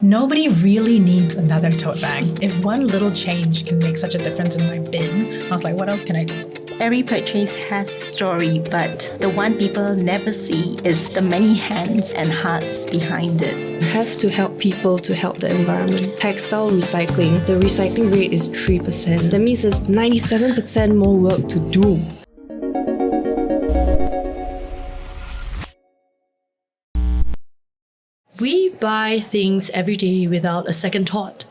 Nobody really needs another tote bag. If one little change can make such a difference in my bin, I was like, what else can I do? Every purchase has a story, but the one people never see is the many hands and hearts behind it. Have to help people to help the environment. Textile recycling, the recycling rate is 3%. That means there's 97% more work to do. We buy things every day without a second thought.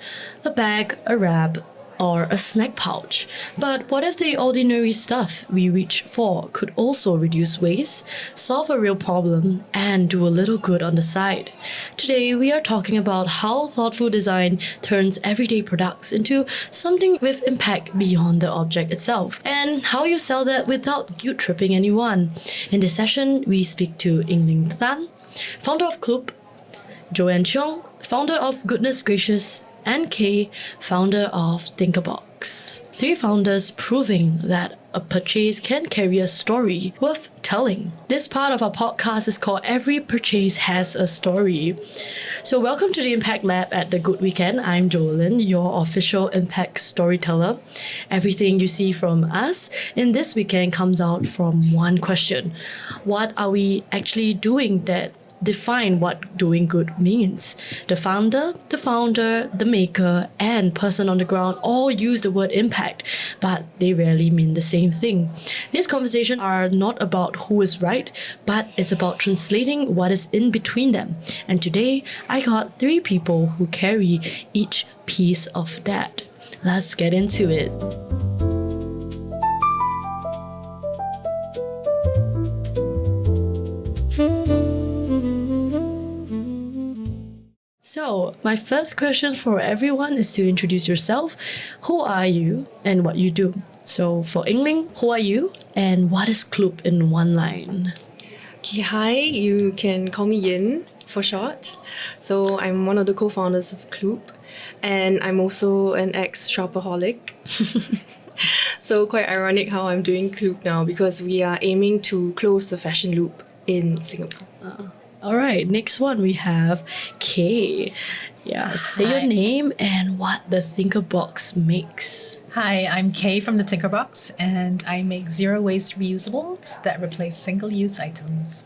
A bag, a wrap, or a snack pouch. But what if the ordinary stuff we reach for could also reduce waste, solve a real problem, and do a little good on the side? Today, we are talking about how thoughtful design turns everyday products into something with impact beyond the object itself, and how you sell that without guilt-tripping anyone. In this session, we speak to Ling, founder of Cloop, Joanne Cheong, founder of Goodness Gracious, and Kay, founder of Tinkerbox. Three founders proving that a purchase can carry a story worth telling. This part of our podcast is called Every Purchase Has a Story. So welcome to the Impact Lab at the Good Weekend. I'm Joanne, your official impact storyteller. Everything you see from us in this weekend comes out from one question. What are we actually doing that define what doing good means? The founder, the maker, and person on the ground all use the word impact, but they rarely mean the same thing. These conversations are not about who is right, but it's about translating what is in between them. And today, I got three people who carry each piece of that. Let's get into it. So, my first question for everyone is to introduce yourself. Who are you and what you do? So, for Ling, who are you and what is Cloop in one line? Okay, hi, you can call me Yin for short. So I'm one of the co-founders of Cloop, and I'm also an ex-shopaholic. So quite ironic how I'm doing Cloop now, because we are aiming to close the fashion loop in Singapore. All right, next one we have Kay. Yeah, say your name and what the Tinkerbox makes. Hi, I'm Kay from the Tinkerbox, and I make zero waste reusables that replace single-use items.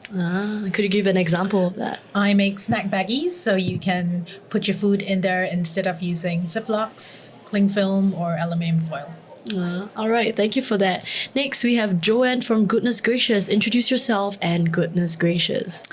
Could you give an example of that? I make snack baggies, so you can put your food in there instead of using Ziplocs, cling film, or aluminum foil. All right, thank you for that. Next, we have Joanne from Goodness Gracious. Introduce yourself and Goodness Gracious.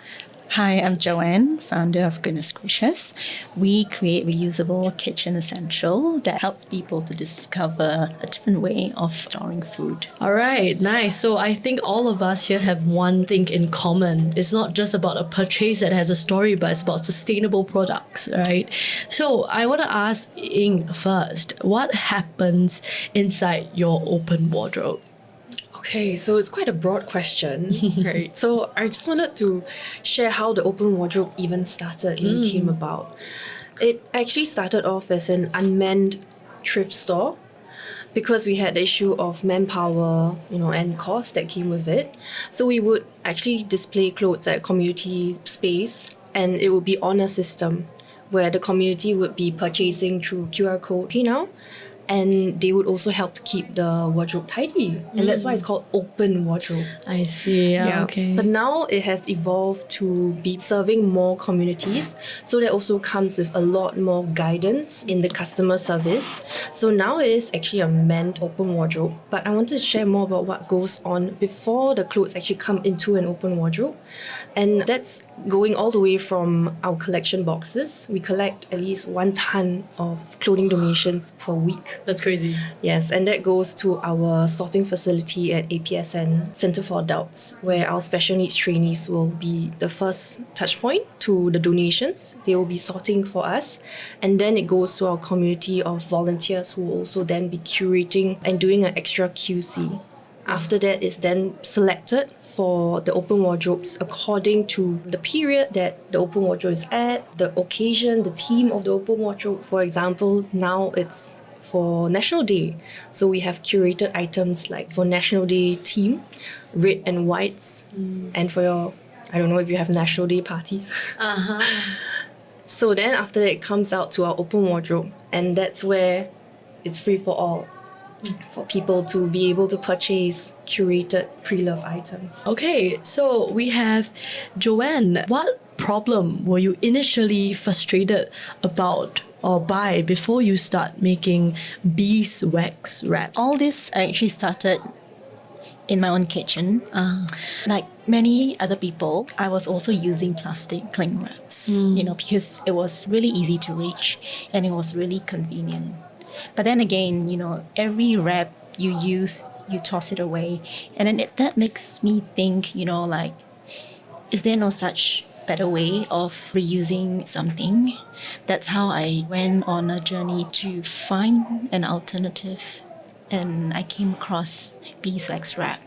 Hi, I'm Joanne, founder of Goodness Gracious. We create reusable kitchen essential that helps people to discover a different way of storing food. All right, nice. So I think all of us here have one thing in common. It's not just about a purchase that has a story, but it's about sustainable products, right? So I want to ask Ing first, what happens inside your open wardrobe? Okay, so it's quite a broad question, right? So I just wanted to share how the open wardrobe even started and came about. It actually started off as an unmanned thrift store because we had the issue of manpower, and cost that came with it. So we would actually display clothes at community space, and it would be on a system where the community would be purchasing through QR code Pay Now. And they would also help to keep the wardrobe tidy. And that's why it's called open wardrobe. I see, okay. But now it has evolved to be serving more communities. So that also comes with a lot more guidance in the customer service. So now it is actually a manned open wardrobe. But I wanted to share more about what goes on before the clothes actually come into an open wardrobe. And that's going all the way from our collection boxes. We collect at least 1 ton of clothing donations per week. That's crazy. Yes, and that goes to our sorting facility at APSN Centre for Adults, where our special needs trainees will be the first touch point to the donations. They will be sorting for us. And then it goes to our community of volunteers who will also then be curating and doing an extra QC. After that, it's then selected for the open wardrobes according to the period that the open wardrobe is at, the occasion, the theme of the open wardrobe. For example, now it's for National Day. So we have curated items like for National Day theme, red and whites, and for your, I don't know if you have National Day parties. So then after that, it comes out to our open wardrobe, and that's where it's free for all, for people to be able to purchase curated pre-loved items. Okay, so we have Joanne. What problem were you initially frustrated about or by before you start making beeswax wraps? All this actually started in my own kitchen. Like many other people, I was also using plastic cling wraps, because it was really easy to reach and it was really convenient. But then again, every wrap you use, you toss it away. And then that makes me think, like, is there no such better way of reusing something? That's how I went on a journey to find an alternative, and I came across beeswax wrap.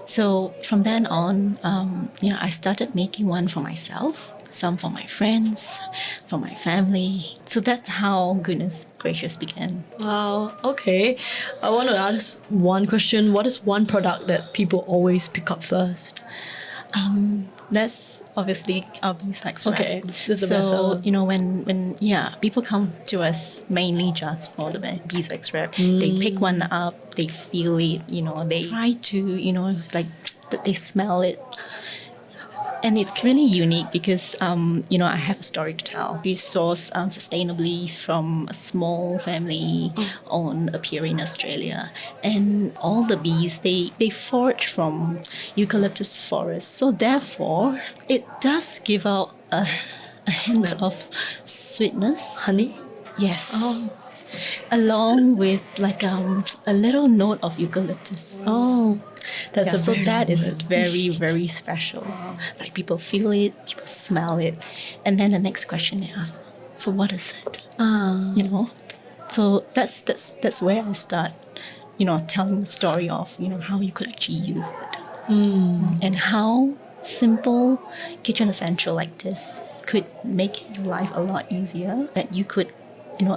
So from then on, I started making one for myself, some for my friends, for my family. So that's how Goodness Gracious began. Wow, okay. I want to ask one question. What is one product that people always pick up first? That's obviously our beeswax wrap. Okay, this is the so, best seller. when people come to us mainly just for the beeswax wrap, they pick one up, they feel it, they try to, they smell it. And it's really unique because, I have a story to tell. We source sustainably from a small family owned apiary in Australia. And all the bees, they forage from eucalyptus forests. So therefore, it does give out a hint of sweetness. Honey? Yes. Oh. Along with like a little note of eucalyptus. Oh, that's a So very that is good. very, very special. Like people feel it, people smell it. And then the next question they ask, so what is it? So that's where I start, telling the story of, how you could actually use it. And how simple kitchen essential like this could make your life a lot easier, that you could,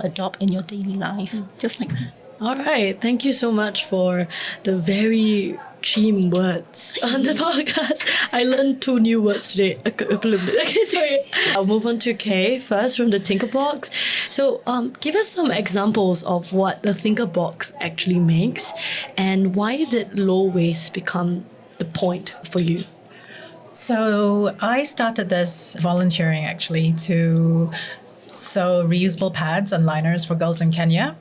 adopt in your daily life, just like that. All right. Thank you so much for the very cheem words on the podcast. I learned 2 new words today. Okay, sorry. I'll move on to Kay first from the Tinkerbox. So give us some examples of what the Tinkerbox actually makes, and why did low waste become the point for you? So I started this volunteering actually to sew reusable pads and liners for girls in Kenya.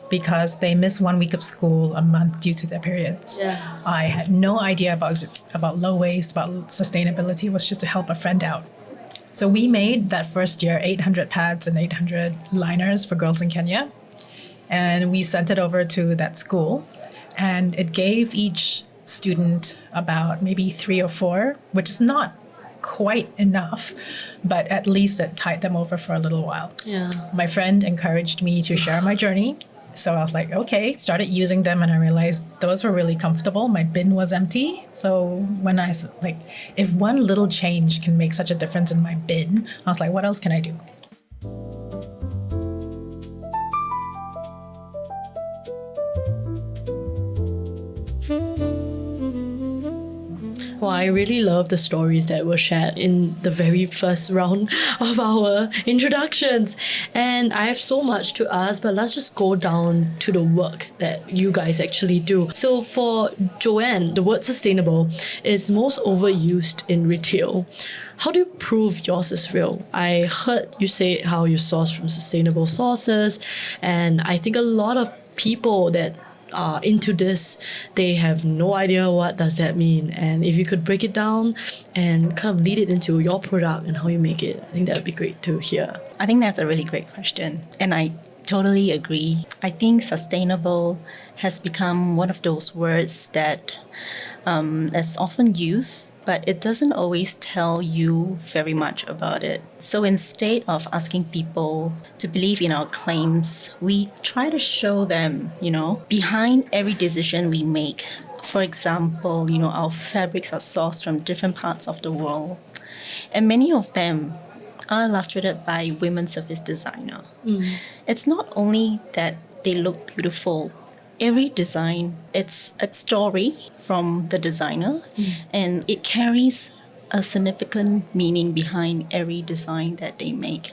Because they miss 1 week of school a month due to their periods. Yeah. I had no idea about low waste, about sustainability. It was just to help a friend out. So we made that first year 800 pads and 800 liners for girls in Kenya. And we sent it over to that school. And it gave each student about maybe 3 or 4, which is not quite enough, but at least it tied them over for a little while. Yeah. My friend encouraged me to share my journey. So I was like, okay, started using them, and I realized those were really comfortable. My bin was empty. So when if one little change can make such a difference in my bin, I was like, what else can I do? Well, I really love the stories that were shared in the very first round of our introductions. And I have so much to ask, but let's just go down to the work that you guys actually do. So for Joanne, the word sustainable is most overused in retail. How do you prove yours is real? I heard you say how you source from sustainable sources, and I think a lot of people that are into this, they have no idea what does that mean. And if you could break it down and kind of lead it into your product and how you make it, I think that would be great to hear. I think that's a really great question. And I totally agree. I think sustainable has become one of those words that's often used, but it doesn't always tell you very much about it. So instead of asking people to believe in our claims, we try to show them, behind every decision we make. For example, our fabrics are sourced from different parts of the world, and many of them are illustrated by women service designer. It's not only that they look beautiful. Every design, it's a story from the designer, and it carries a significant meaning behind every design that they make.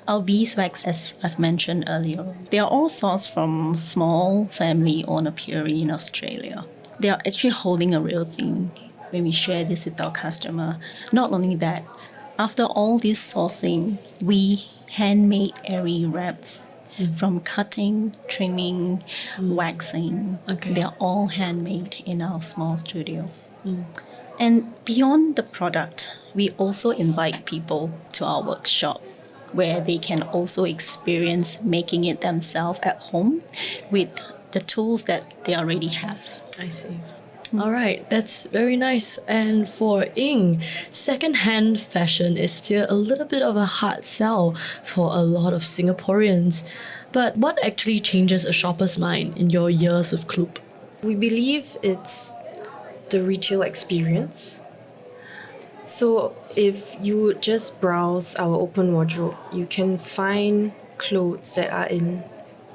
Our beeswax, as I've mentioned earlier, they are all sourced from small family-owned apiary in Australia. They are actually holding a real thing when we share this with our customer. Not only that, after all this sourcing, we handmade airy wraps from cutting, trimming, waxing. Okay. They are all handmade in our small studio. And beyond the product, we also invite people to our workshop where they can also experience making it themselves at home with the tools that they already have. I see. All right, that's very nice. And for Ing, secondhand fashion is still a little bit of a hard sell for a lot of Singaporeans. But what actually changes a shopper's mind in your years with Cloop? We believe it's the retail experience. So if you just browse our open wardrobe, you can find clothes that are in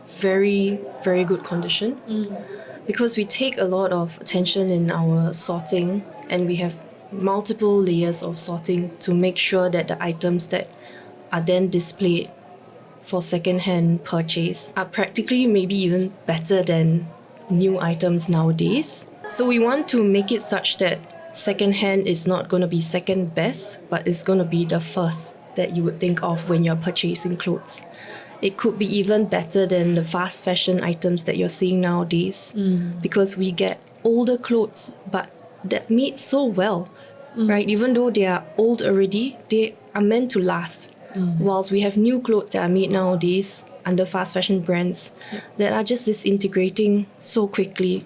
very, very good condition. Because we take a lot of attention in our sorting, and we have multiple layers of sorting to make sure that the items that are then displayed for second-hand purchase are practically maybe even better than new items nowadays. So we want to make it such that second-hand is not going to be second best, but it's going to be the first that you would think of when you're purchasing clothes. It could be even better than the fast fashion items that you're seeing nowadays, because we get older clothes but that made so well, right? Even though they are old already, they are meant to last. Whilst we have new clothes that are made nowadays under fast fashion brands that are just disintegrating so quickly.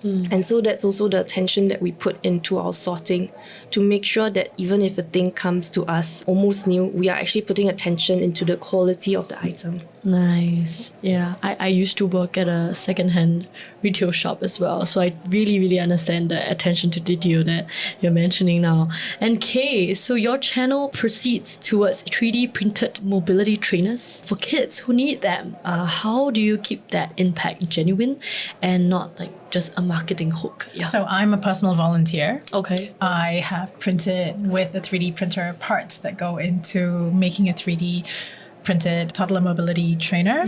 And so that's also the attention that we put into our sorting to make sure that even if a thing comes to us almost new, we are actually putting attention into the quality of the item. Nice. Yeah, I used to work at a secondhand retail shop as well. So I really, really understand the attention to detail that you're mentioning now. And Kay, so your channel proceeds towards 3D printed mobility trainers for kids who need them. How do you keep that impact genuine and not like just a marketing hook? Yeah. So I'm a personal volunteer. Okay. I have printed with a 3D printer parts that go into making a 3D printed toddler mobility trainer.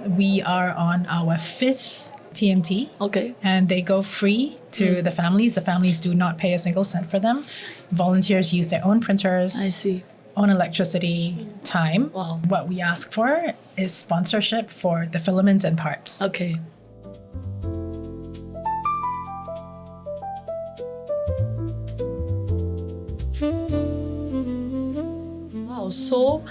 We are on our 5th TMT. Okay. And they go free to the families. The families do not pay a single cent for them. Volunteers use their own printers. I see. Own electricity, time. Wow. What we ask for is sponsorship for the filament and parts. Okay. Wow. So,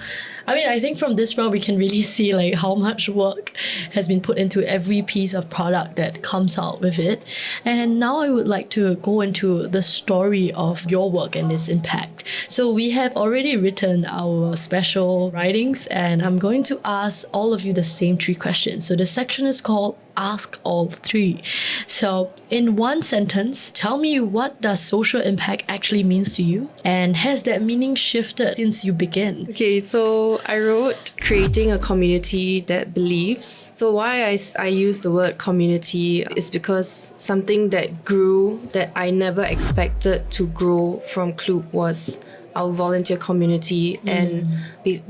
I mean, I think from this round we can really see like how much work has been put into every piece of product that comes out with it. And now I would like to go into the story of your work and its impact. So we have already written our special writings, and I'm going to ask all of you the same 3 questions. So the section is called Ask All 3. So in one sentence, tell me, what does social impact actually means to you? And has that meaning shifted since you began? Okay, so I wrote creating a community that believes. So why I use the word community is because something that grew that I never expected to grow from Cloop was our volunteer community and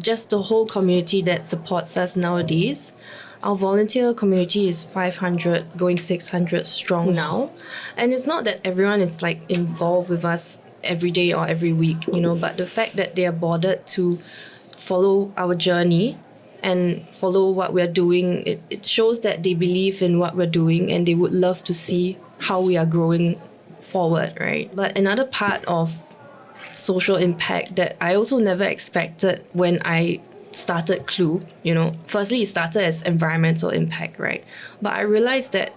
just the whole community that supports us nowadays. Our volunteer community is 500 going 600 strong now. And it's not that everyone is like involved with us every day or every week, you know, but the fact that they are bothered to follow our journey and follow what we're doing, it shows that they believe in what we're doing and they would love to see how we are growing forward, right? But another part of social impact that I also never expected when I started Cloop, you know, firstly it started as environmental impact, right? But I realized that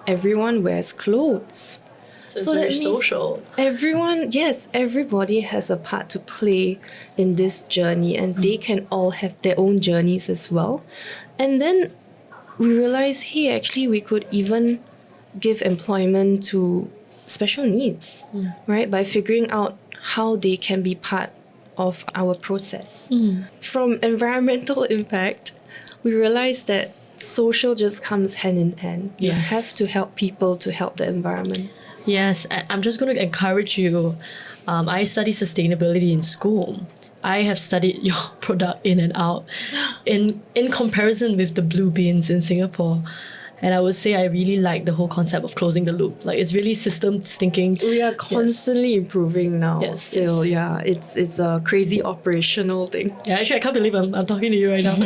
everyone wears clothes. So it's very that means social. Everybody has a part to play in this journey, and they can all have their own journeys as well. And then we realized, hey, actually we could even give employment to special needs, right? By figuring out how they can be part of our process. From environmental impact, we realized that social just comes hand in hand. You have to help people to help the environment. Yes, I'm just going to encourage you. I study sustainability in school. I have studied your product in and out in comparison with the blue bins in Singapore. And I would say I really like the whole concept of closing the loop. Like, it's really systems thinking. We are constantly improving now. Yes, Still, yes. yeah, it's a crazy operational thing. Yeah, actually, I can't believe I'm talking to you right now.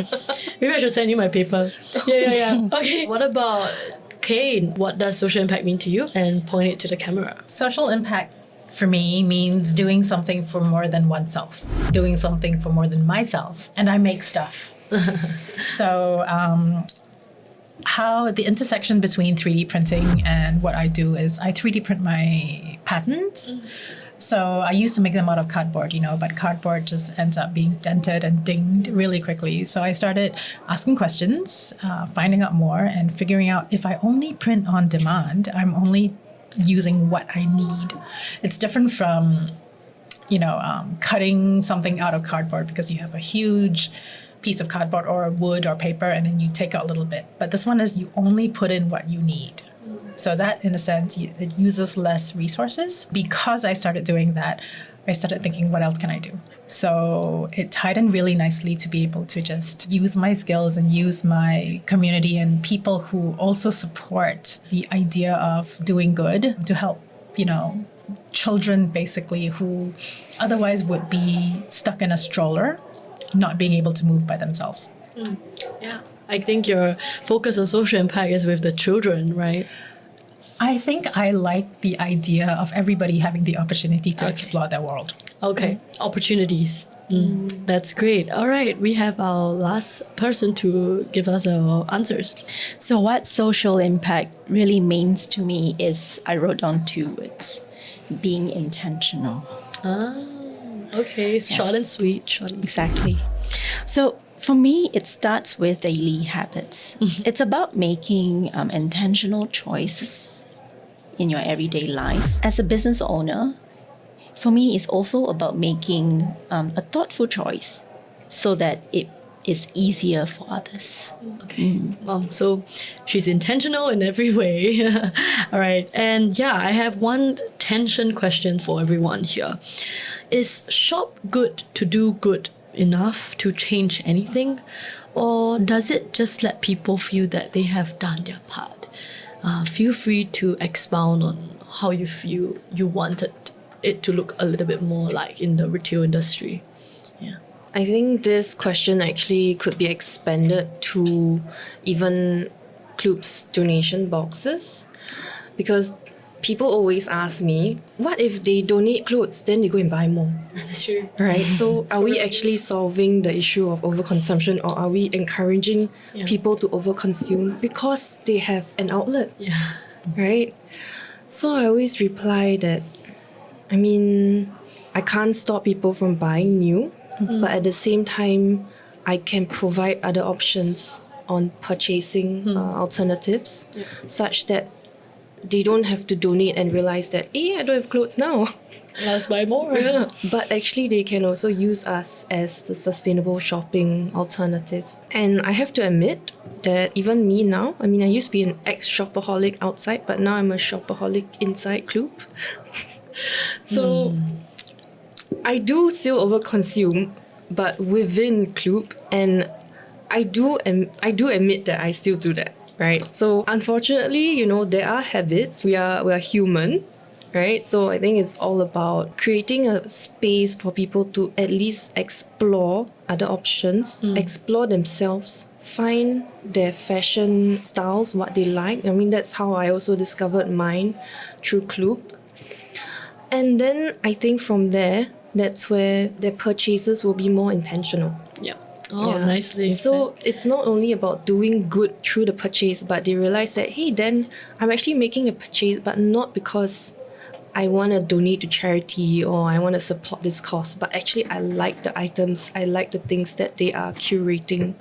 Maybe I should send you my paper. Yeah. Okay. What about Kane? What does social impact mean to you? And point it to the camera. Social impact for me means doing something for more than oneself, doing something for more than myself. And I make stuff. So, how the intersection between 3D printing and what I do is I 3D print my patterns. So I used to make them out of cardboard, but cardboard just ends up being dented and dinged really quickly. So I started asking questions, finding out more, and figuring out if I only print on demand, I'm only using what I need. It's different from, cutting something out of cardboard because you have a huge piece of cardboard or wood or paper and then you take out a little bit. But this one is you only put in what you need. So that, in a sense, it uses less resources. Because I started doing that, I started thinking, what else can I do? So it tied in really nicely to be able to just use my skills and use my community and people who also support the idea of doing good to help, children basically who otherwise would be stuck in a stroller, not being able to move by themselves. Yeah. I think your focus on social impact is with the children, right? I think I like the idea of everybody having the opportunity to explore their world. Okay. Opportunities. That's great. All right. We have our last person to give us our answers. So what social impact really means to me is, I wrote down 2 words: being intentional. Okay. Short and sweet. Exactly. So for me, it starts with daily habits. It's about making intentional choices in your everyday life. As a business owner, for me, it's also about making a thoughtful choice so that it is easier for others. Okay. So she's intentional in every way. All right. And yeah, I have one tension question for everyone here. Is shop good to do good enough to change anything? Or does it just let people feel that they have done their part? Feel free to expound on how you feel you wanted it to look a little bit more like in the retail industry. Yeah. I think this question actually could be expanded to even Cloop's donation boxes, because people always ask me, what if they donate clothes, then they go and buy more? That's true. Right? So are we actually solving the issue of overconsumption, or are we encouraging people to overconsume because they have an outlet? Yeah. Right? So I always reply that, I can't stop people from buying new, but at the same time, I can provide other options on purchasing alternatives, such that they don't have to donate and realize that, I don't have clothes now. Let's buy more. Yeah. But actually, they can also use us as the sustainable shopping alternative. And I have to admit that even me now, I used to be an ex-shopaholic outside, but now I'm a shopaholic inside Cloop. So I do still overconsume, but within Cloop, and I do admit that I still do that. Right. So unfortunately, there are habits. We are human, right? So I think it's all about creating a space for people to at least explore other options, explore themselves, find their fashion styles, what they like. That's how I also discovered mine through Cloop. And then I think from there, that's where their purchases will be more intentional. Yeah. Oh, nicely. So it's not only about doing good through the purchase, but they realize that, hey, then I'm actually making a purchase, but not because I want to donate to charity or I want to support this cause, but actually I like the items, I like the things that they are curating.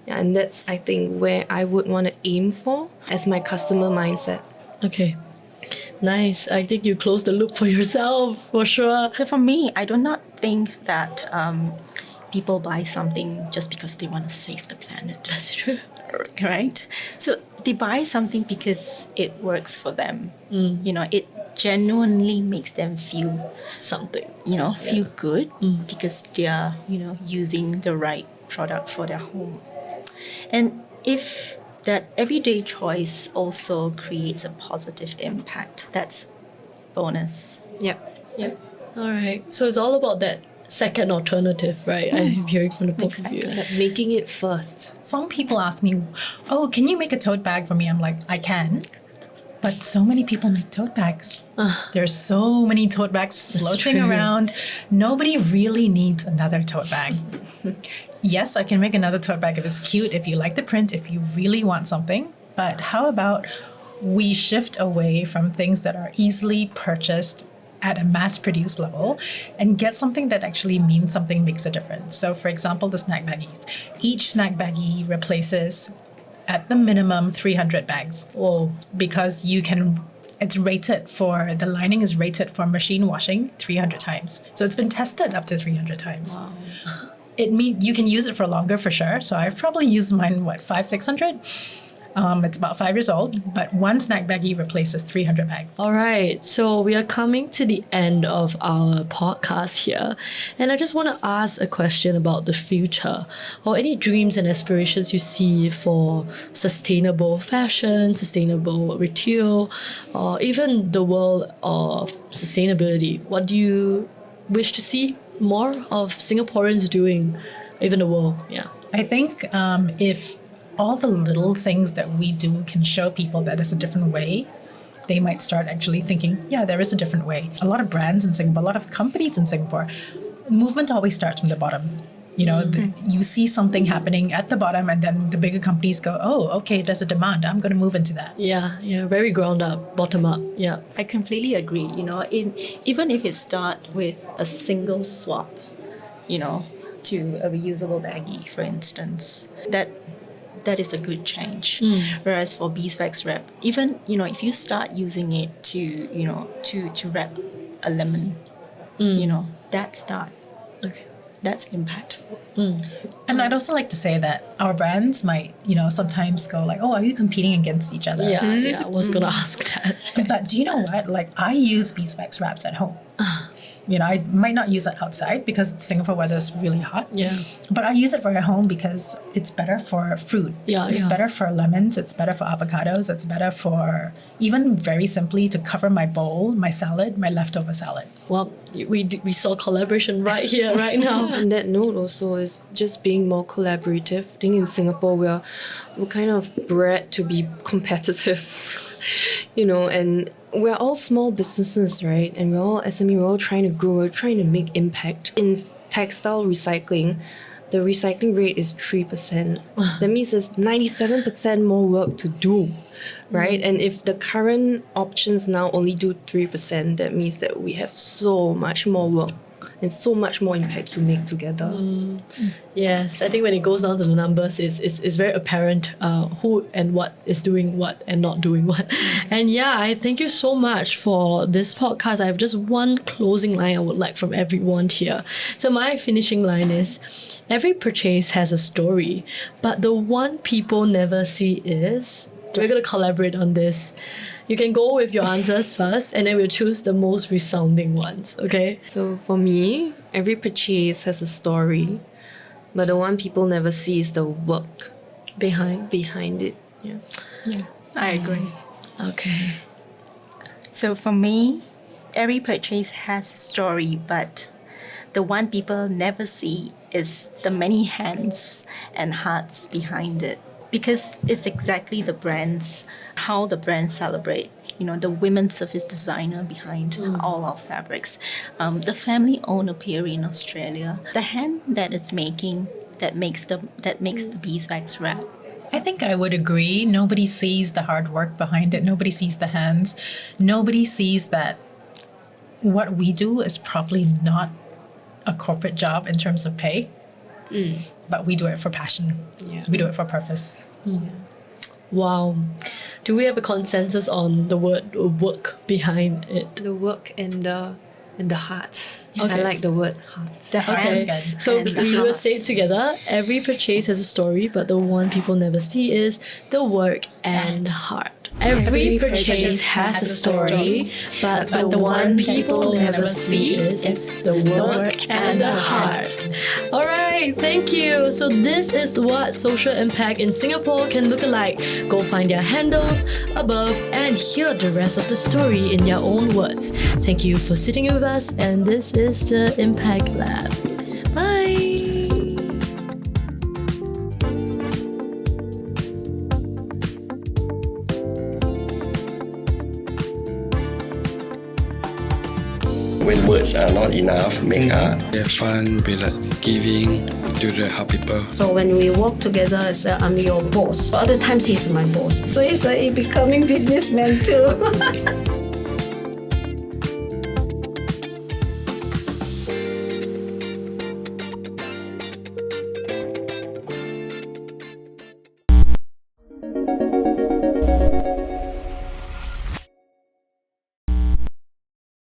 Yeah, and that's, I think, where I would want to aim for as my customer mindset. Okay. Nice. I think you closed the loop for yourself, for sure. So for me, I do not think that people buy something just because they want to save the planet. That's true. Right? So they buy something because it works for them. genuinely makes them feel, Something. feel good because they are, using the right product for their home. And if that everyday choice also creates a positive impact, that's bonus. Yep. Yeah. All right. So it's all about that second alternative, right? I'm hearing from the both of you. But making it first. Some people ask me, "Oh, can you make a tote bag for me?" I'm like, "I can." But so many people make tote bags. There's so many tote bags floating true. around. Nobody really needs another tote bag. Yes, I can make another tote bag if it's cute, if you like the print, if you really want something. But how about we shift away from things that are easily purchased at a mass-produced level and get something that actually means something, makes a difference. So for example, the snack baggies. Each snack baggie replaces at the minimum 300 bags. Whoa. Because the lining is rated for machine washing 300 times. So it's been tested up to 300 times. Wow. It means you can use it for longer for sure. So I've probably used mine, 600? It's about 5 years old, but one snack baggie replaces 300 bags. All right, so we are coming to the end of our podcast here, and I just want to ask a question about the future or any dreams and aspirations you see for sustainable fashion, sustainable retail, or even the world of sustainability. What do you wish to see more of Singaporeans doing, even the world? Yeah. I think if all the little things that we do can show people that there's a different way, they might start actually thinking, yeah, there is a different way. A lot of brands in Singapore, a lot of companies in Singapore, movement always starts from the bottom. You see something happening at the bottom and then the bigger companies go, oh, okay, there's a demand. I'm going to move into that. Yeah, very ground up, bottom up. Yeah. I completely agree. Even if it starts with a single swap, to a reusable baggie, for instance, that is a good change. Whereas for beeswax wrap, even if you start using it to wrap a lemon, that start. Okay. That's impactful. And I'd also like to say that our brands might, sometimes go like, oh, are you competing against each other? Yeah, I was gonna ask that. But do you know what? Like, I use beeswax wraps at home. I might not use it outside because Singapore weather is really hot. Yeah. But I use it for at home because it's better for fruit. Yeah, It's yeah. better for lemons. It's better for avocados. It's better for even very simply to cover my bowl, my salad, my leftover salad. Well, we saw collaboration right here, right now. On that note also is just being more collaborative. I think in Singapore we're kind of bred to be competitive, and we're all small businesses, right? And we're all SME, we're all trying to grow, we're trying to make impact. In textile recycling, the recycling rate is 3%. That means there's 97% more work to do, right? And if the current options now only do 3%, that means that we have so much more work and so much more impact to make together. Yes, I think when it goes down to the numbers, it's very apparent who and what is doing what and not doing what. And yeah, I thank you so much for this podcast. I have just one closing line I would like from everyone here. So my finishing line is, every purchase has a story, but the one people never see is... We're going to collaborate on this. You can go with your answers first, and then we'll choose the most resounding ones, okay? So for me, every purchase has a story, but the one people never see is the work behind it. Yeah. I agree. Okay. So for me, every purchase has a story, but the one people never see is the many hands and hearts behind it. Because it's exactly how the brands celebrate. The women service designer behind all our fabrics, the family-owned apiary in Australia, the hand that it's making that makes the beeswax wrap. I think I would agree. Nobody sees the hard work behind it. Nobody sees the hands. Nobody sees that what we do is probably not a corporate job in terms of pay. But we do it for passion. Yeah. We do it for purpose. Wow. Do we have a consensus on the word work behind it? The work and the heart. Okay. I like the word heart. The Okay. hands So and the we will heart. say it together. Every purchase has a story, but the one people never see is the work and heart. Every purchase has a story, but the one people never see is the work and the heart. Alright, thank you. So this is what social impact in Singapore can look like. Go find their handles above and hear the rest of the story in their own words. Thank you for sitting with us, and this is the Impact Lab. Bye! When words are not enough, make art. Have fun, be like giving to the help people. So when we work together, it's I'm your boss. Other times he's my boss. So he's a becoming businessman too.